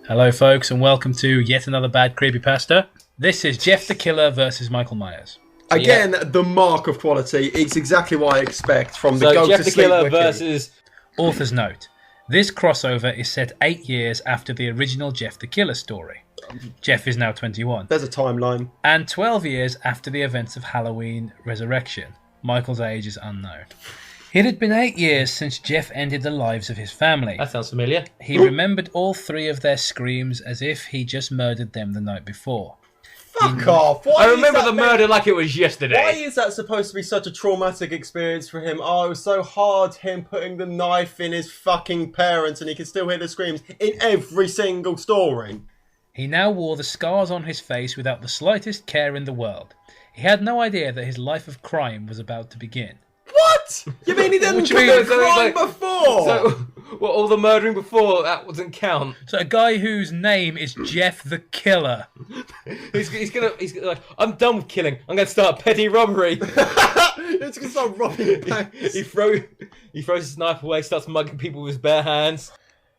Hello folks and welcome to yet another bad creepypasta. This is Jeff the Killer versus Michael Myers. So, again, the mark of quality. It's exactly what I expect from the So Go Jeff to the Sleep Killer Wiki. versus... Author's note. This crossover is set 8 years after the original Jeff the Killer story. Jeff is now 21. There's a timeline. And 12 years after the events of Halloween Resurrection. Michael's age is unknown. It had been 8 years since Jeff ended the lives of his family. That sounds familiar. He remembered all three of their screams as if he just murdered them the night before. Fuck off. I remember the murder like it was yesterday. Why is that supposed to be such a traumatic experience for him? Oh, it was so hard, him putting the knife in his fucking parents, and he could still hear the screams in every single story. He now wore the scars on his face without the slightest care in the world. He had no idea that his life of crime was about to begin. What? You mean he didn't commit crime before? So, what, all the murdering before, that doesn't count? So a guy whose name is Jeff the Killer. He's gonna like, I'm done with killing. I'm gonna start petty robbery. It's gonna start robbing banks. He throws his knife away, starts mugging people with his bare hands.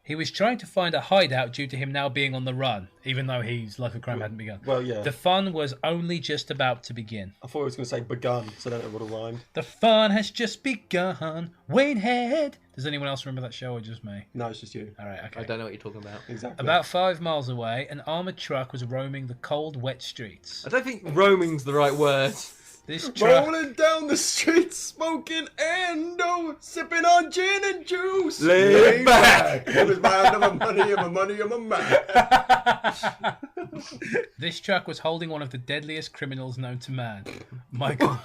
He was trying to find a hideout due to him now being on the run, even though his life of crime hadn't begun. Well, yeah. The fun was only just about to begin. I thought he was going to say begun, so I don't know what it rhymed. The fun has just begun. Wainhead. Does anyone else remember that show or just me? No, it's just you. All right, okay. I don't know what you're talking about. Exactly. About 5 miles away, an armoured truck was roaming the cold, wet streets. I don't think roaming's the right word. This truck... Rolling down the streets, smoking endo, sipping on gin and juice. Lay back. What is my under my money and my money and my man? This truck was holding one of the deadliest criminals known to man, Michael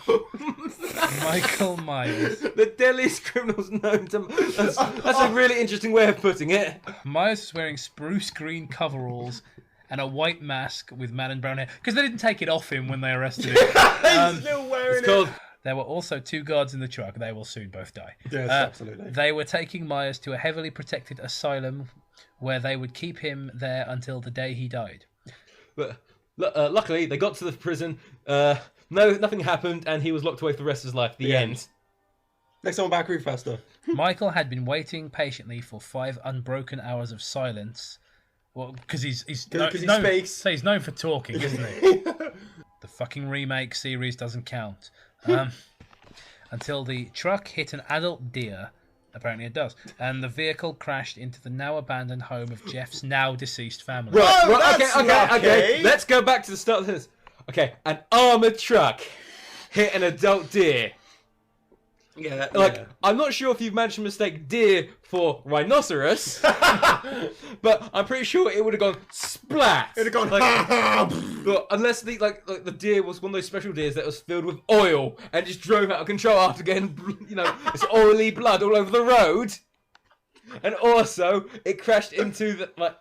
Myers. The deadliest criminals known to... That's a really interesting way of putting it. Myers was wearing spruce green coveralls and a white mask with man and brown hair, because they didn't take it off him when they arrested him. He's still wearing it. There were also 2 guards in the truck. They will soon both die. Yes, absolutely. They were taking Myers to a heavily protected asylum where they would keep him there until the day he died. But luckily, they got to the prison. Nothing happened, and he was locked away for the rest of his life. The end. Next time, back faster. Michael had been waiting patiently for 5 unbroken hours of silence. Well, because he speaks. So he's known for talking, isn't he? The fucking remake series doesn't count. Until the truck hit an adult deer. Apparently it does. And the vehicle crashed into the now abandoned home of Jeff's now deceased family. Right, okay. Let's go back to the start of this. Okay, an armoured truck hit an adult deer. Yeah. I'm not sure if you've managed to mistake deer for rhinoceros, but I'm pretty sure it would have gone splat. It would have gone look, unless the deer was one of those special deers that was filled with oil and just drove out of control after getting, this oily blood all over the road. And also, it crashed into the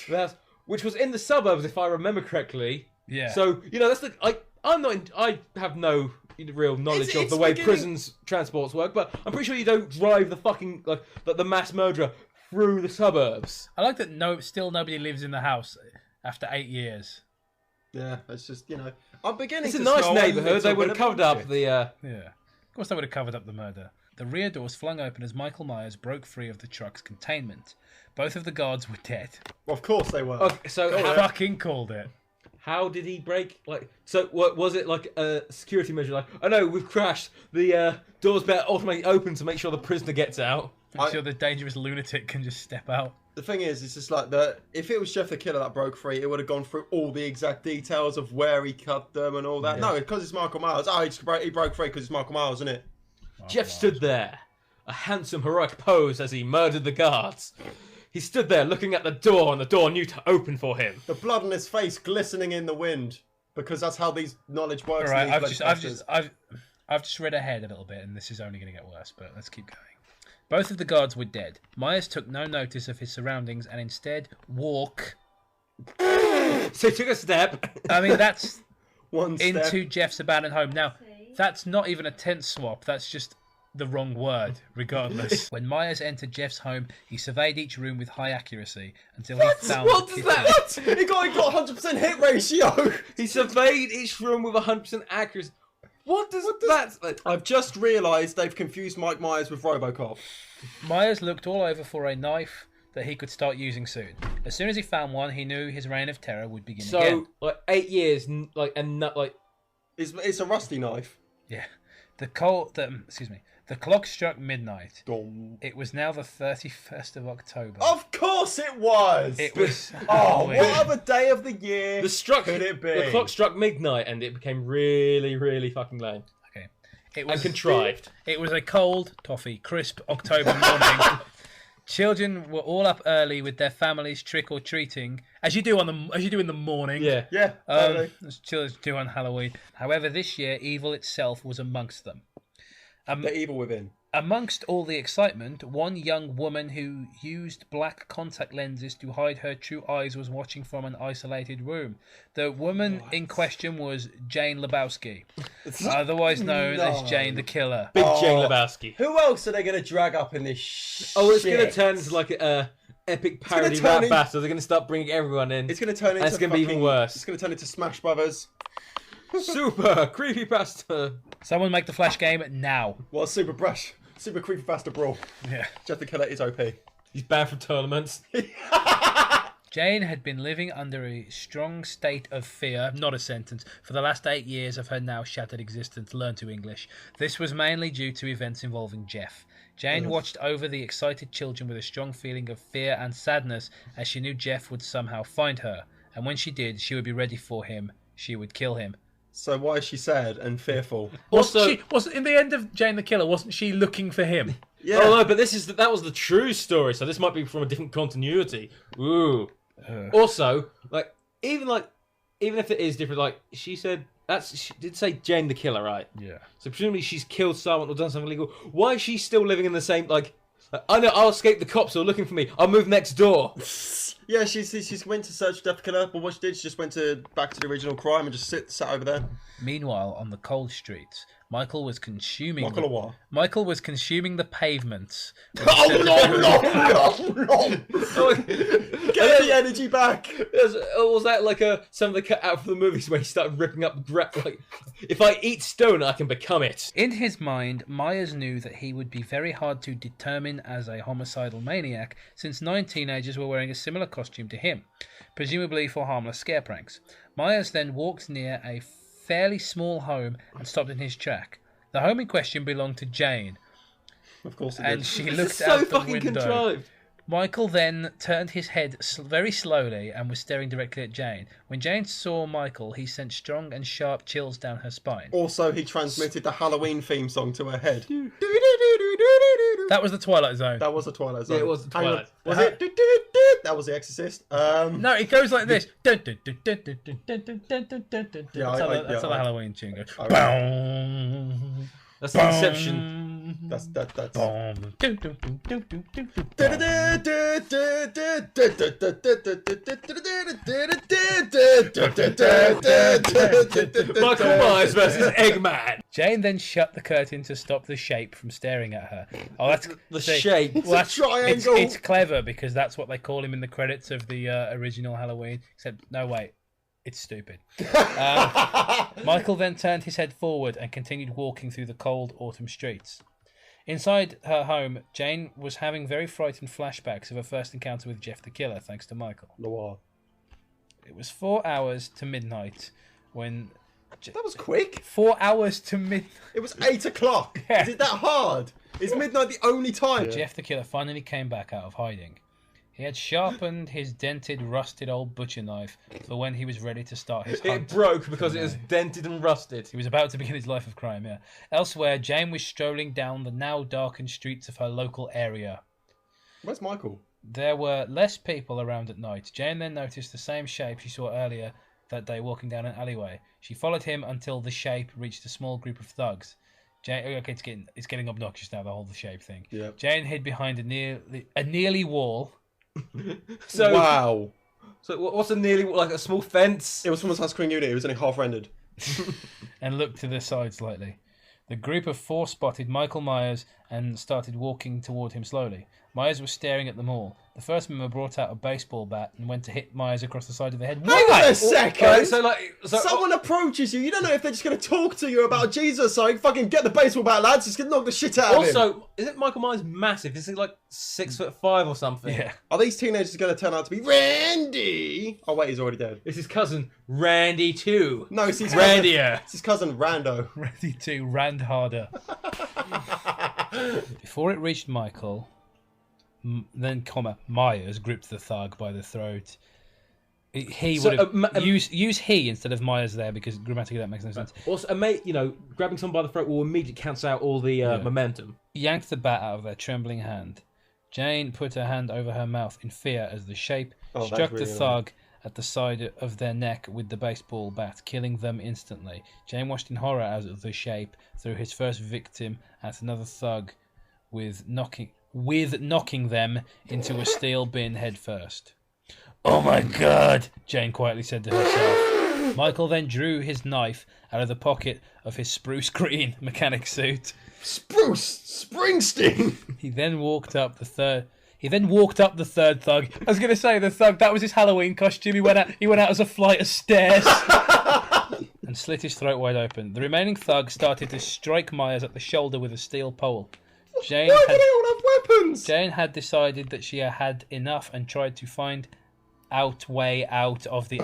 house, which was in the suburbs, if I remember correctly. Yeah. So that's I have no real knowledge of the way prisons transports work, but I'm pretty sure you don't drive the fucking the mass murderer through the suburbs. I like that still nobody lives in the house after 8 years. Yeah, it's just I'm beginning. It's to a nice smell neighbourhood. They little would have bit of covered up bullshit. the. Yeah. Of course they would have covered up the murder. The rear doors flung open as Michael Myers broke free of the truck's containment. Both of the guards were dead. Well, of course they were. Okay, so I fucking called it. how did he break? So what was it, like a security measure? Like, oh no, we've crashed. The doors better automatically open to make sure the prisoner gets out. Make sure the dangerous lunatic can just step out. The thing is, it's just like if it was Jeff the Killer that broke free, it would have gone through all the exact details of where he cut them and all that. Yeah. No, because it's Michael Myers. Oh, he broke free because it's Michael Myers, isn't it? Jeff stood there, a handsome, heroic pose as he murdered the guards. He stood there looking at the door, and the door knew to open for him. The blood on his face glistening in the wind, because that's how these knowledge works. All right, I've just read ahead a little bit, and this is only going to get worse. But let's keep going. Both of the guards were dead. Myers took no notice of his surroundings and instead walked. So he took a step. I mean, that's one step into Jeff's abandoned home. Now, that's not even a tent swap. That's just the wrong word, regardless. When Myers entered Jeff's home, he surveyed each room with high accuracy until he found What the does kitchen. that? What? He got 100% hit ratio. He surveyed each room with 100% accuracy. What does that? I've just realised they've confused Mike Myers with RoboCop. Myers looked all over for a knife that he could start using soon. As soon as he found one, he knew his reign of terror would begin So, again. like 8 years, and not like. It's a rusty knife. Yeah. The clock struck midnight. Dum. It was now the 31st of October. Of course it was! It was. Oh, what other day of the year could it be? The clock struck midnight and it became really, really fucking lame. Okay. It was contrived. It was a cold, toffee, crisp October morning. Children were all up early with their families trick-or-treating, as you do in the morning. Yeah. As children do on Halloween. However, this year, evil itself was amongst them. The evil within. Amongst all the excitement, one young woman who used black contact lenses to hide her true eyes was watching from an isolated room. The woman in question was Jane Lebowski, otherwise known as Jane the Killer. Big Jane Lebowski. Who else are they going to drag up in this shit? Oh, it's going to turn into like a epic parody rap battle. They're going to start bringing everyone in. It's going to turn into it's going to be even worse. It's going to turn into Smash Brothers. Super creepypasta. Someone make the Flash game now. Well, Super creepypasta brawl. Yeah. Jeff the Killer is OP. He's banned from tournaments. Jane had been living under a strong state of fear, not a sentence, for the last 8 years of her now shattered existence. Learn to English. This was mainly due to events involving Jeff. Jane watched over the excited children with a strong feeling of fear and sadness, as she knew Jeff would somehow find her, and when she did, she would be ready for him. She would kill him. So why is she sad and fearful? Wasn't in the end of Jane the Killer, wasn't she looking for him? Yeah. Oh no, but that was the true story, so this might be from a different continuity. Ooh. Also, even if it is different, like she said, she did say Jane the Killer, right? Yeah. So presumably she's killed someone or done something illegal. Why is she still living in the same I know I'll escape the cops who are looking for me. I'll move next door. Yeah, she's went to search Death Killer, but what she did, she just went back to the original crime and just sat over there. Meanwhile, on the cold streets, Michael was consuming the pavements. Oh no! Get the energy back. Was that like some of the cut out from the movies where he started ripping up if I eat stone, I can become it. In his mind, Myers knew that he would be very hard to determine as a homicidal maniac, since 9 teenagers were wearing a similar costume to him, presumably for harmless scare pranks. Myers then walked near a fairly small home and stopped in his track. The home in question belonged to Jane. Of course it and did. she looked out the window. Contrived. Michael then turned his head very slowly and was staring directly at Jane. When Jane saw Michael, he sent strong and sharp chills down her spine. Also, he transmitted the Halloween theme song to her head. That was the Twilight Zone. That was the Twilight Zone. Yeah, it was the Twilight. Was it? That was The Exorcist. No, it goes like this. That's how the Halloween tune goes. That's the Inception. That's. Michael Myers versus Eggman. Jane then shut the curtain to stop the shape from staring at her. Oh, that's the shape. It's a triangle. It's clever because that's what they call him in the credits of the original Halloween. Except, no, wait. It's stupid. Michael then turned his head forward and continued walking through the cold autumn streets. Inside her home, Jane was having very frightened flashbacks of her first encounter with Jeff the Killer, thanks to Michael. Noir. It was 4 hours to midnight when... That was quick. 4 hours to midnight. It was 8 o'clock. Yeah. Is it that hard? Is midnight the only time? Jeff the Killer finally came back out of hiding. He had sharpened his dented, rusted old butcher knife for when he was ready to start his hunt. It broke because it was dented and rusted. He was about to begin his life of crime, yeah. Elsewhere, Jane was strolling down the now darkened streets of her local area. Where's Michael? There were less people around at night. Jane then noticed the same shape she saw earlier that day walking down an alleyway. She followed him until the shape reached a small group of thugs. Jane, okay, it's getting obnoxious now, the whole shape thing. Yep. Jane hid behind a nearly wall. Wow. So what's a nearly, like a small fence? It was from a touchscreen unit. It was only half rendered. And looked to the side slightly. The group of 4 spotted Michael Myers and started walking toward him slowly. Myers was staring at them all. The first member brought out a baseball bat and went to hit Myers across the side of the head. Hang on a second! So someone approaches you, you don't know if they're just going to talk to you about Jesus, so fucking get the baseball bat, lads, just going to knock the shit out of him. Also, isn't Michael Myers massive? Is he like 6'5" or something? Yeah. Are these teenagers going to turn out to be Randy? Oh wait, he's already dead. It's his cousin, Randy 2. No, it's his Randier. It's his cousin, Rando. Randy 2, Rand harder. Before it reached Michael... Myers gripped the thug by the throat. He would have use he instead of Myers there because grammatically that makes no sense. Also, grabbing someone by the throat will immediately cancel out all the momentum. Yanked the bat out of their trembling hand. Jane put her hand over her mouth in fear as the shape struck the thug at the side of their neck with the baseball bat, killing them instantly. Jane watched in horror as the shape threw his first victim at another thug with knocking them into a steel bin head first. "Oh my God," Jane quietly said to herself. Michael then drew his knife out of the pocket of his spruce green mechanic suit. Spruce Springsteen! He then walked up the third thug. I was going to say the thug, that was his Halloween costume. He went out as a flight of stairs. And slit his throat wide open. The remaining thug started to strike Myers at the shoulder with a steel pole. Why do they all have weapons? Jane had decided that she had enough and tried to find way out of the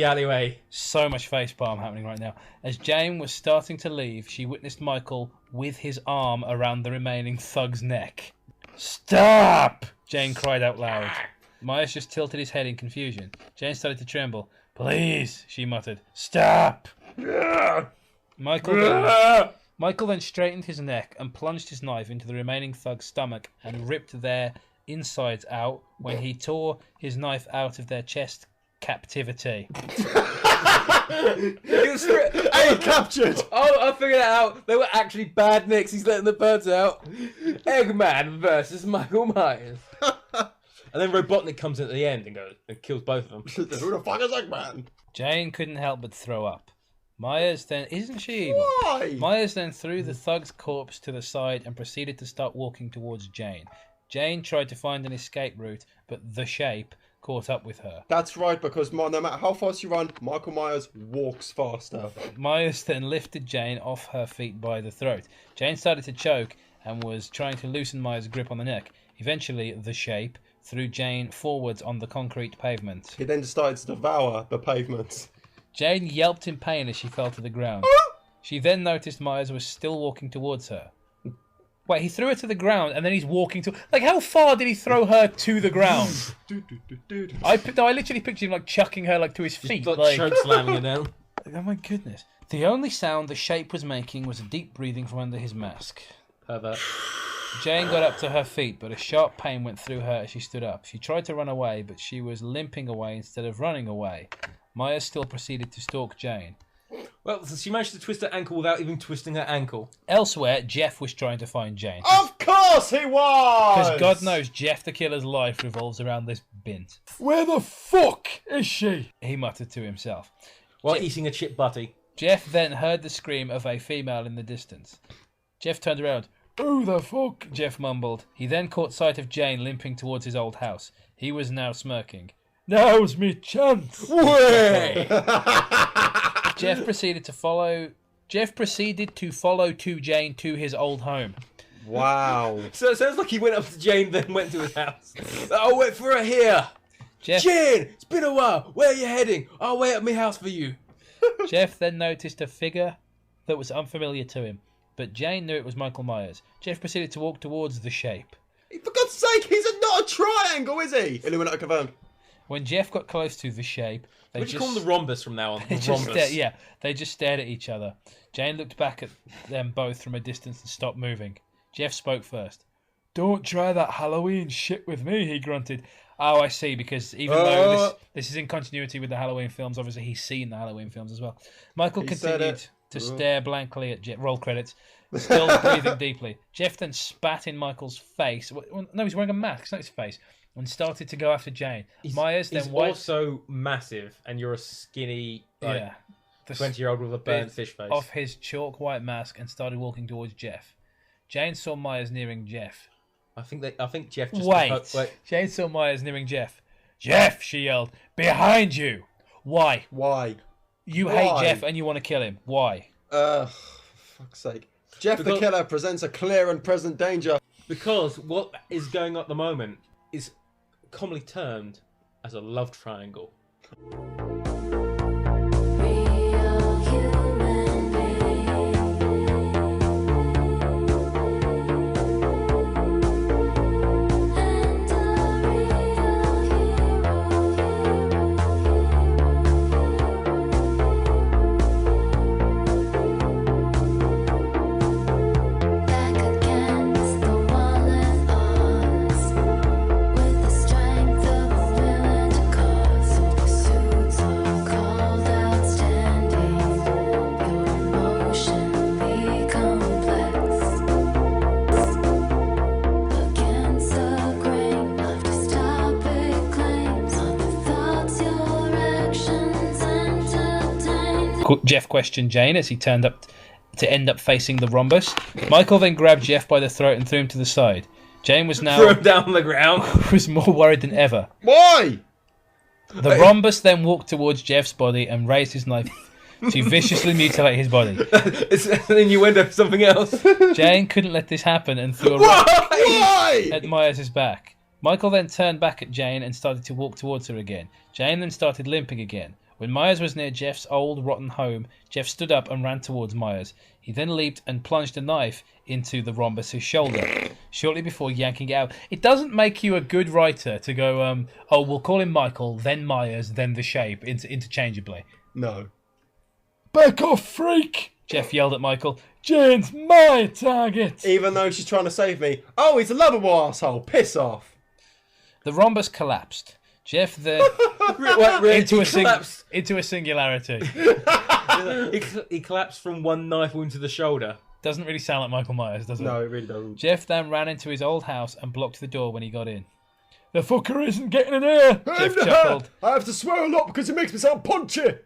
alleyway. So much facepalm happening right now. As Jane was starting to leave, she witnessed Michael with his arm around the remaining thug's neck. "Stop!" Jane cried out loud. Myers just tilted his head in confusion. Jane started to tremble. "Please," she muttered. "Stop!" Michael then straightened his neck and plunged his knife into the remaining thug's stomach and ripped their insides out when he tore his knife out of their chest captivity. Hey, captured! Oh, I figured it out. They were actually bad nicks. He's letting the birds out. Eggman versus Michael Myers. And then Robotnik comes in at the end and kills both of them. Who the fuck is Eggman? Jane couldn't help but throw up. Myers then... Isn't she evil? Why? Myers then threw the thug's corpse to the side and proceeded to start walking towards Jane. Jane tried to find an escape route, but the shape caught up with her. That's right, because no matter how fast you run, Michael Myers walks faster. Myers then lifted Jane off her feet by the throat. Jane started to choke and was trying to loosen Myers' grip on the neck. Eventually, the shape threw Jane forwards on the concrete pavement. He then started to devour the pavement. Jane yelped in pain as she fell to the ground. She then noticed Myers was still walking towards her. Wait, he threw her to the ground and then he's walking to... Like, how far did he throw her to the ground? I literally pictured him, like, chucking her, like, to his feet. Just, like choke slamming her down. Oh, my goodness. The only sound the shape was making was a deep breathing from under his mask. Pervert. Jane got up to her feet, but a sharp pain went through her as she stood up. She tried to run away, but she was limping away instead of running away. Myers still proceeded to stalk Jane. Well, she managed to twist her ankle without even twisting her ankle. Elsewhere, Jeff was trying to find Jane. Of course he was! Because God knows Jeff the Killer's life revolves around this bint. "Where the fuck is she?" he muttered to himself. While eating a chip butty. Jeff then heard the scream of a female in the distance. Jeff turned around. "Who the fuck?" Jeff mumbled. He then caught sight of Jane limping towards his old house. He was now smirking. "Now's me chance." Way! Jeff proceeded to follow Jane to his old home. Wow. So it sounds like he went up to Jane, then went to his house. "I'll wait for her here. Jane, it's been a while. Where are you heading? I'll wait at my house for you." Jeff then noticed a figure that was unfamiliar to him, but Jane knew it was Michael Myers. Jeff proceeded to walk towards the shape. For God's sake, he's not a triangle, is he? Illuminati confirmed. When Jeff got close to the shape, we just call him the rhombus from now on. They just stared at each other. Jane looked back at them both from a distance and stopped moving. Jeff spoke first. "Don't try that Halloween shit with me," he grunted. Oh, I see, because even though this is in continuity with the Halloween films, obviously he's seen the Halloween films as well. Michael continued to stare blankly at Jeff. Roll credits. Still breathing deeply. Jeff then spat in Michael's face. No, he's wearing a mask. It's not his face. And started to go after Jane. Myers then also massive, and you're a skinny. 20-year-old with a burnt fish face. Off his chalk white mask and started walking towards Jeff. Jane saw Myers nearing Jeff. I think Jeff just... Wait. Jane saw Myers nearing Jeff. Jeff, she yelled. Behind you! Why? You hate Jeff and you want to kill him. Why? For fuck's sake. Jeff the killer presents a clear and present danger. Because what is going on at the moment is commonly termed as a love triangle. Jeff questioned Jane as he turned up to end up facing the rhombus. Michael then grabbed Jeff by the throat and threw him to the side. Jane was now... Threw him down on the ground. ...was more worried than ever. Why? The rhombus then walked towards Jeff's body and raised his knife to viciously mutilate his body. It's an innuendo for something else. Jane couldn't let this happen and threw a rock at Myers' back. Michael then turned back at Jane and started to walk towards her again. Jane then started limping again. When Myers was near Jeff's old, rotten home, Jeff stood up and ran towards Myers. He then leaped and plunged a knife into the rhombus's shoulder, shortly before yanking it out. It doesn't make you a good writer to go, we'll call him Michael, then Myers, then the shape, interchangeably. No. Back off, freak! Jeff yelled at Michael. Jane's my target! Even though she's trying to save me. Oh, he's a lovable arsehole. Piss off. The rhombus collapsed. Jeff then into a singularity. He collapsed from one knife wound to the shoulder. Doesn't really sound like Michael Myers, does it? No, it really doesn't. Jeff then ran into his old house and blocked the door when he got in. The fucker isn't getting in here, Jeff chuckled. I have to swear a lot because it makes me sound punchy.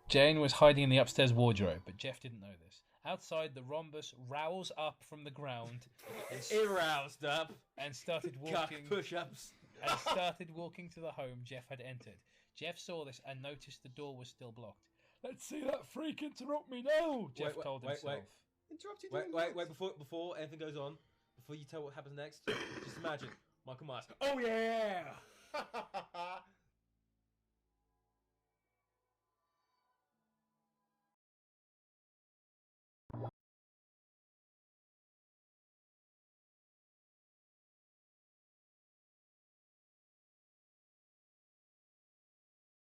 Jane was hiding in the upstairs wardrobe, but Jeff didn't know this. Outside, the rhombus roused up from the ground. It roused up and started walking. Push-ups. And started walking to the home Jeff had entered. Jeff saw this and noticed the door was still blocked. Let's see that freak interrupt me now, Jeff told himself. Wait, before anything goes on, before you tell what happens next, just imagine Michael Myers. Oh yeah!